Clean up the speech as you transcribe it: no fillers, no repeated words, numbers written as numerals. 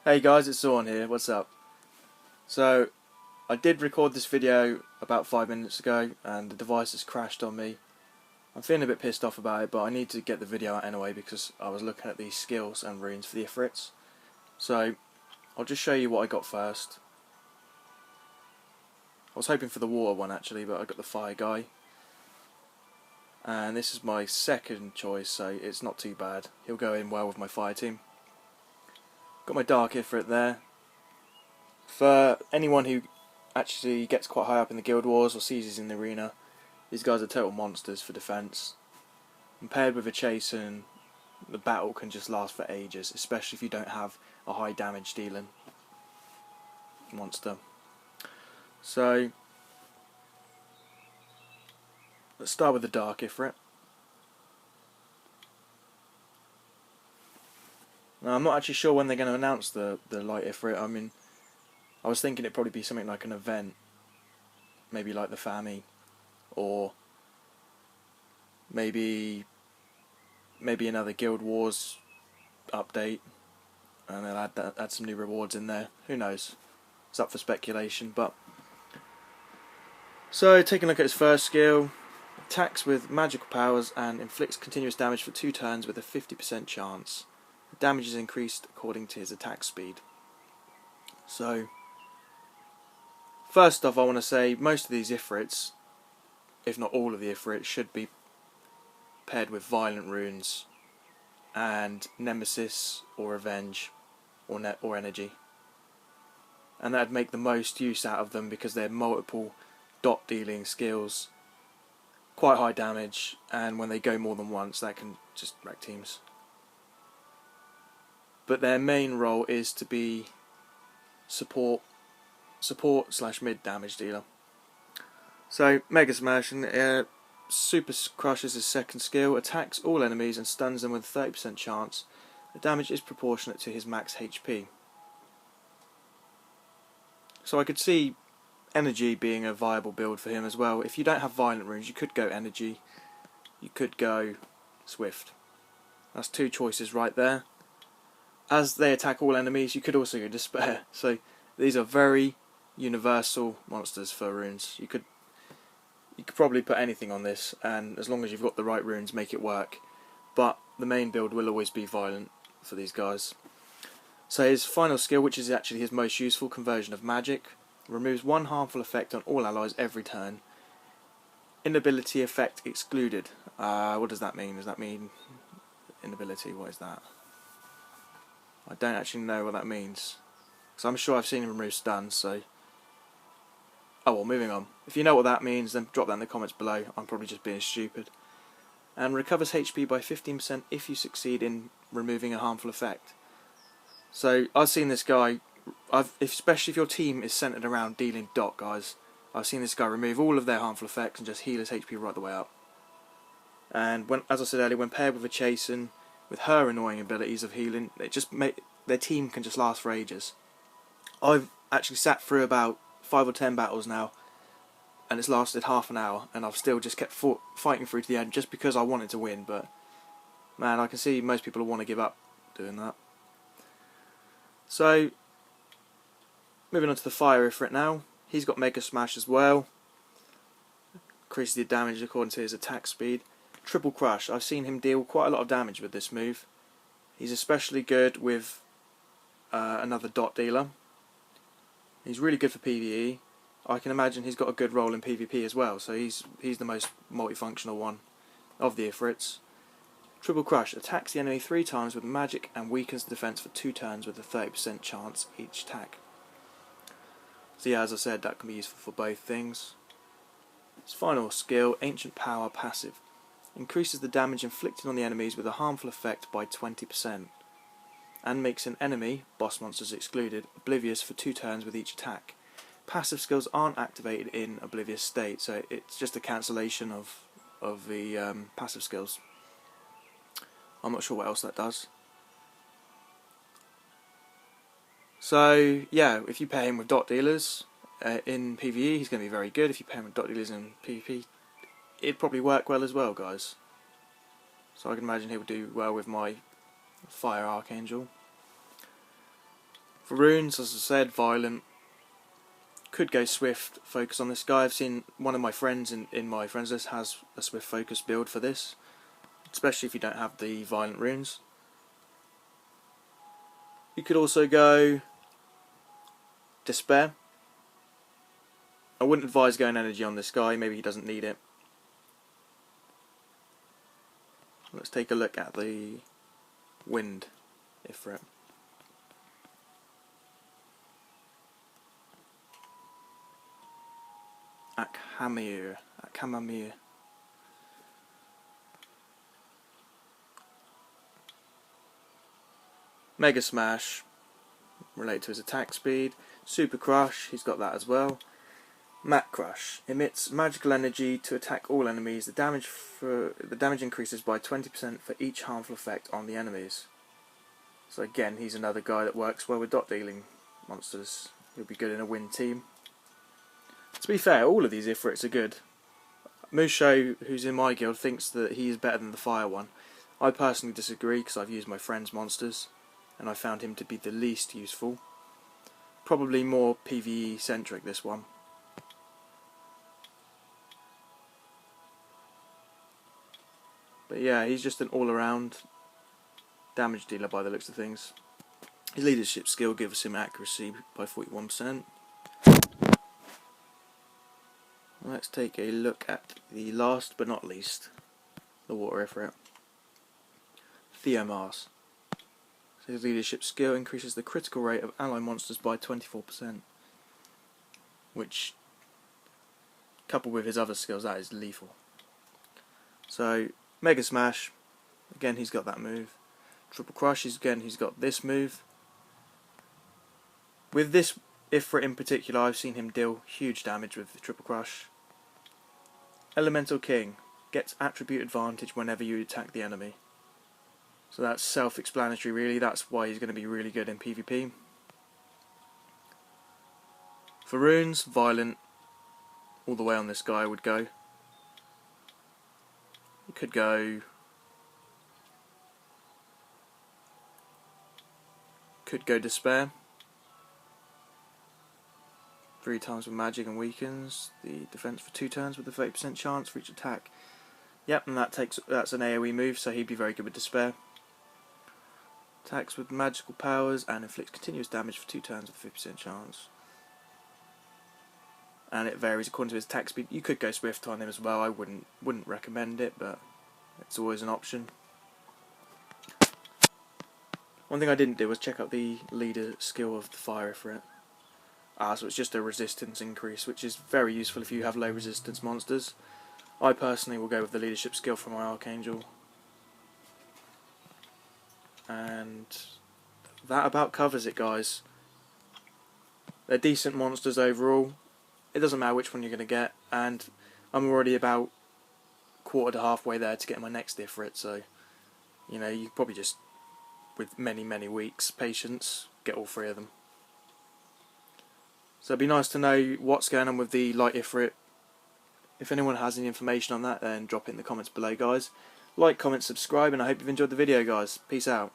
Hey guys, it's Zorn here, what's up? So, I did record this video about 5 minutes ago and the device has crashed on me. I'm feeling a bit pissed off about it, but I need to get the video out anyway because I was looking at these skills and runes for the Ifrits. So, I'll just show you what I got first. I was hoping for the water one actually, but I got the fire guy. And this is my second choice, so it's not too bad. He'll go in well with my fire team. Got my Dark Ifrit there. For anyone who actually gets quite high up in the Guild Wars or seizes in the arena, these guys are total monsters for defense. And paired with a Chasen, the battle can just last for ages, especially if you don't have a high damage dealing monster. So, let's start with the Dark Ifrit. Now, I'm not actually sure when they're going to announce the Light Ifrit. I mean, I was thinking it'd probably be something like an event, maybe like the FAMI, or maybe another Guild Wars update, and they'll add some new rewards in there. Who knows? It's up for speculation. But so, taking a look at his first skill, attacks with magical powers and inflicts continuous damage for 2 turns with a 50% chance. The damage is increased according to his attack speed. So, first off, I want to say most of these Ifrits, if not all of the Ifrits, should be paired with violent runes and Nemesis or Revenge or Energy. And that'd make the most use out of them because they're multiple dot dealing skills, quite high damage, and when they go more than once, that can just wreck teams. But their main role is to be support / mid damage dealer. So, Mega Smash, Super Crush is his second skill, attacks all enemies and stuns them with a 30% chance. The damage is proportionate to his max HP. So I could see Energy being a viable build for him as well. If you don't have violent runes, you could go Energy, you could go Swift. That's 2 choices right there. As they attack all enemies, you could also go Dispair. So these are very universal monsters for runes. You could probably put anything on this, and as long as you've got the right runes, make it work. But the main build will always be violent for these guys. So his final skill, which is actually his most useful, Conversion of Magic, removes 1 harmful effect on all allies every turn. Inability effect excluded. What does that mean? Does that mean inability? What is that? I don't actually know what that means, because I'm sure I've seen him remove stuns, so... Oh well, moving on. If you know what that means, then drop that in the comments below. I'm probably just being stupid. And recovers HP by 15% if you succeed in removing a harmful effect. So, I've seen this guy, especially if your team is centered around dealing dot guys, I've seen this guy remove all of their harmful effects and just heal his HP right the way up. And as I said earlier, when paired with a Chasen, with her annoying abilities of healing, their team can just last for ages. I've actually sat through about 5 or 10 battles now, and it's lasted half an hour, and I've still just kept fighting through to the end just because I wanted to win. But man, I can see most people want to give up doing that. So, moving on to the Fire Ifrit now. He's got Mega Smash as well. Increases the damage according to his attack speed. Triple Crush. I've seen him deal quite a lot of damage with this move. He's especially good with another dot dealer. He's really good for PvE. I can imagine he's got a good role in PvP as well, so he's the most multifunctional one of the Ifrits. Triple Crush attacks the enemy 3 times with magic and weakens the defense for 2 turns with a 30% chance each attack. So yeah, as I said, that can be useful for both things. His final skill, Ancient Power passive. Increases the damage inflicted on the enemies with a harmful effect by 20%, and makes an enemy, boss monsters excluded, oblivious for 2 turns with each attack. Passive skills aren't activated in oblivious state, so it's just a cancellation of the passive skills. I'm not sure what else that does. So yeah, if you pair him with dot dealers in PvE, he's going to be very good. If you pair him with dot dealers in PvP, it'd probably work well as well, guys. So I can imagine he would do well with my Fire Archangel. For runes, as I said, violent. Could go swift, focus on this guy. I've seen one of my friends in my friends list has a swift focus build for this, especially if you don't have the violent runes. You could also go Dispair. I wouldn't advise going energy on this guy, maybe he doesn't need it. Let's take a look at the wind Ifrit. Akamamir. Mega Smash, related to his attack speed. Super Crush, he's got that as well. Mat Crush emits magical energy to attack all enemies. The damage increases by 20% for each harmful effect on the enemies. So again, he's another guy that works well with dot dealing monsters. He'll be good in a win team. To be fair, all of these Ifrits are good. Musho, who's in my guild, thinks that he is better than the fire one. I personally disagree because I've used my friend's monsters and I found him to be the least useful. Probably more PvE centric, this one. But yeah, he's just an all-around damage dealer by the looks of things. His leadership skill gives him accuracy by 41%. Let's take a look at the last but not least, the water Ifrit. Theomars. So his leadership skill increases the critical rate of ally monsters by 24%. Which, coupled with his other skills, that is lethal. So, Mega Smash, again he's got that move. Triple Crush, again he's got this move. With this Ifrit in particular, I've seen him deal huge damage with the Triple Crush. Elemental King, gets attribute advantage whenever you attack the enemy. So that's self-explanatory really, that's why he's going to be really good in PvP. For runes, violent, all the way on this guy would go. You could go Despair. 3 times with magic and weakens the defense for 2 turns with a 30% chance for each attack. Yep, and that's an AoE move, so he'd be very good with Despair. Attacks with magical powers and inflicts continuous damage for 2 turns with a 50% chance. And it varies according to his attack speed. You could go swift on him as well. I wouldn't recommend it, but it's always an option. One thing I didn't do was check out the leader skill of the fire Ifrit. So it's just a resistance increase, which is very useful if you have low resistance monsters. I personally will go with the leadership skill from my Archangel. And that about covers it, guys. They're decent monsters overall. It doesn't matter which one you're going to get, and I'm already about quarter to halfway there to get my next Ifrit, so you know, you probably just, with many weeks patience, get all 3 of them. So it'd be nice to know what's going on with the light Ifrit. If anyone has any information on that, then drop it in the comments below, guys. Like, comment, subscribe, and I hope you've enjoyed the video, guys. Peace out.